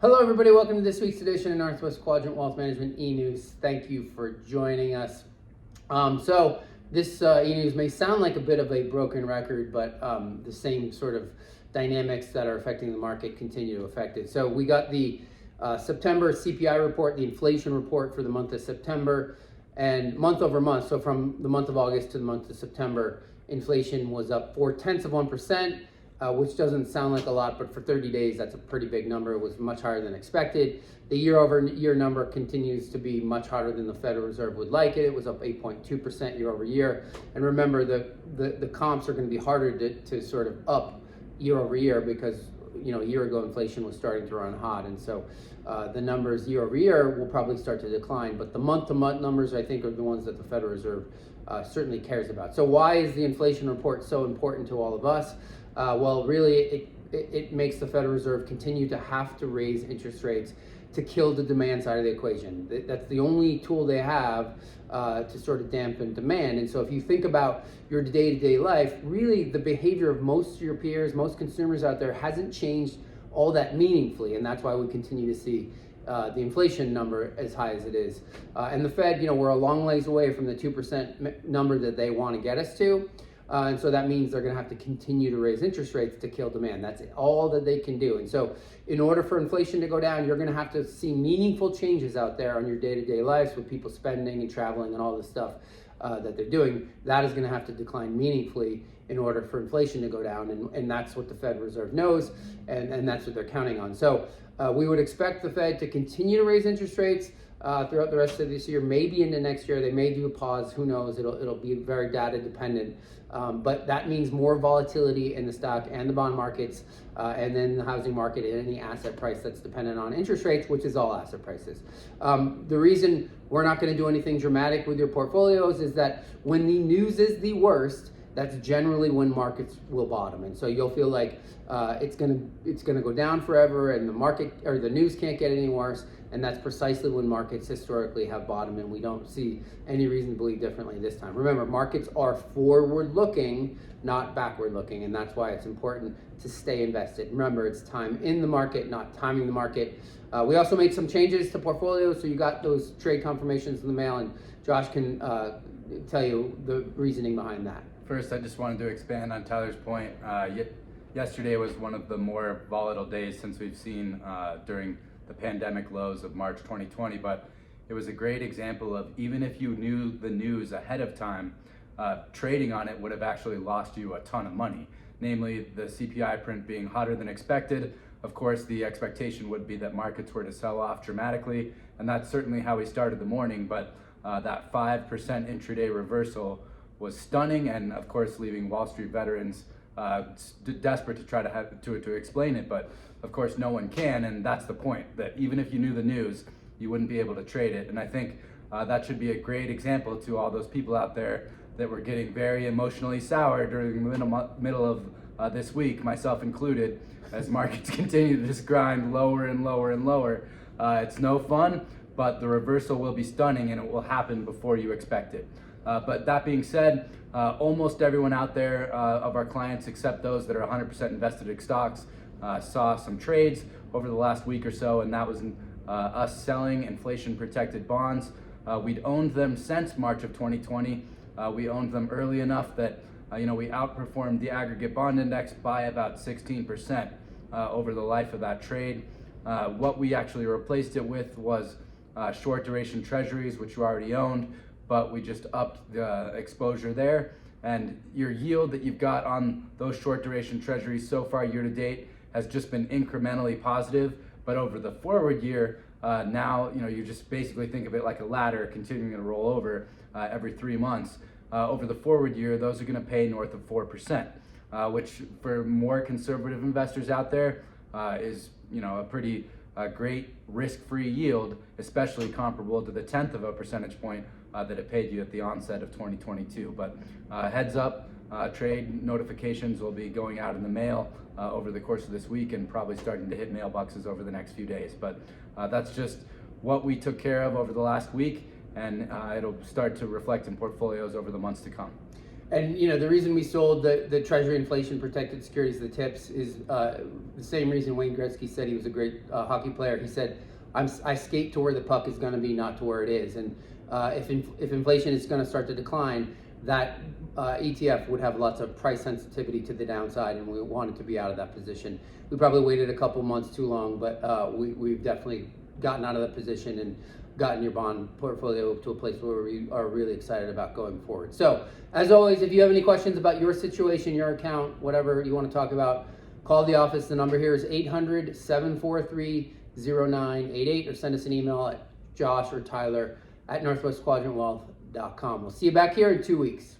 Hello, everybody. Welcome to this week's edition of Northwest Quadrant Wealth Management e-News. Thank you for joining us. So this e-News may sound like a bit of a broken record, but the same sort of dynamics that are affecting the market continue to affect it. So we got the September CPI report, the inflation report for the month of September, and month over month. So from the month of August to the month of September, inflation was up 0.4%. Which doesn't sound like a lot, but for 30 days, that's a pretty big number. It was much higher than expected. The year-over-year number continues to be much harder than the Federal Reserve would like it. It was up 8.2% year over year. And remember, the comps are going to be harder to sort of up year over year because a year ago inflation was starting to run hot, and so the numbers year over year will probably start to decline. But the month-to-month numbers, I think, are the ones that the Federal Reserve certainly cares about. So why is the inflation report so important to all of us? Well, really, it makes the Federal Reserve continue to have to raise interest rates to kill the demand side of the equation. That's the only tool they have to sort of dampen demand. And so if you think about your day-to-day life, really the behavior of most of your peers, most consumers out there hasn't changed all that meaningfully. And that's why we continue to see the inflation number as high as it is. And the Fed, we're a long ways away from the 2% number that they want to get us to. And so that means they're going to have to continue to raise interest rates to kill demand. That's all that they can do. And so in order for inflation to go down, you're going to have to see meaningful changes out there on your day-to-day lives with people spending and traveling and all the stuff that they're doing. That is going to have to decline meaningfully in order for inflation to go down. And that's what the Fed Reserve knows, and that's what they're counting on. So we would expect the Fed to continue to raise interest rates throughout the rest of this year, maybe into next year. They may do a pause. Who knows? It'll be very data dependent. But that means more volatility in the stock and the bond markets, and then the housing market and any asset price that's dependent on interest rates, which is all asset prices. The reason we're not going to do anything dramatic with your portfolios is that when the news is the worst, that's generally when markets will bottom. And so you'll feel like it's gonna go down forever, and the market or the news can't get any worse. And that's precisely when markets historically have bottomed, and we don't see any reason to believe differently this time. Remember, markets are forward-looking, not backward-looking, and that's why it's important to stay invested. Remember, it's time in the market, not timing the market. We also made some changes to portfolios, so you got those trade confirmations in the mail, and Josh can tell you the reasoning behind that. First, I just wanted to expand on Tyler's point. Yesterday was one of the more volatile days since we've seen during the pandemic lows of March 2020, but it was a great example of even if you knew the news ahead of time, trading on it would have actually lost you a ton of money. Namely, the CPI print being hotter than expected. Of course, the expectation would be that markets were to sell off dramatically, and that's certainly how we started the morning, but that 5% intraday reversal was stunning, and of course leaving Wall Street veterans desperate to try to explain it, but of course no one can, and that's the point, that even if you knew the news, you wouldn't be able to trade it. And I think that should be a great example to all those people out there that were getting very emotionally sour during the middle of this week, myself included, as markets continue to just grind lower and lower and lower. It's no fun, but the reversal will be stunning, and it will happen before you expect it. But that being said, almost everyone out there of our clients, except those that are 100% invested in stocks, saw some trades over the last week or so, and that was us selling inflation-protected bonds. We'd owned them since March of 2020. We owned them early enough that we outperformed the aggregate bond index by about 16% over the life of that trade. What we actually replaced it with was short duration treasuries, which you already owned, but we just upped the exposure there. And your yield that you've got on those short duration treasuries so far year to date has just been incrementally positive. But over the forward year, now you just basically think of it like a ladder continuing to roll over every 3 months. Over the forward year, those are going to pay north of 4%, which for more conservative investors out there is a pretty great risk-free yield, especially comparable to the 1/10 of a percentage point that it paid you at the onset of 2022. But heads up, trade notifications will be going out in the mail over the course of this week and probably starting to hit mailboxes over the next few days. But that's just what we took care of over the last week, and it'll start to reflect in portfolios over the months to come. And the reason we sold the Treasury inflation protected securities, the TIPS, is the same reason Wayne Gretzky said he was a great hockey player. He said, I skate to where the puck is going to be, not to where it is. And if inflation is going to start to decline, that ETF would have lots of price sensitivity to the downside, and we wanted to be out of that position. We probably waited a couple months too long, but we've definitely gotten out of that position and gotten your bond portfolio to a place where we are really excited about going forward. So, as always, if you have any questions about your situation, your account, whatever you want to talk about, call the office. The number here is 800-743-0988, or send us an email at Josh or Tyler at northwestquadrantwealth.com. We'll see you back here in 2 weeks.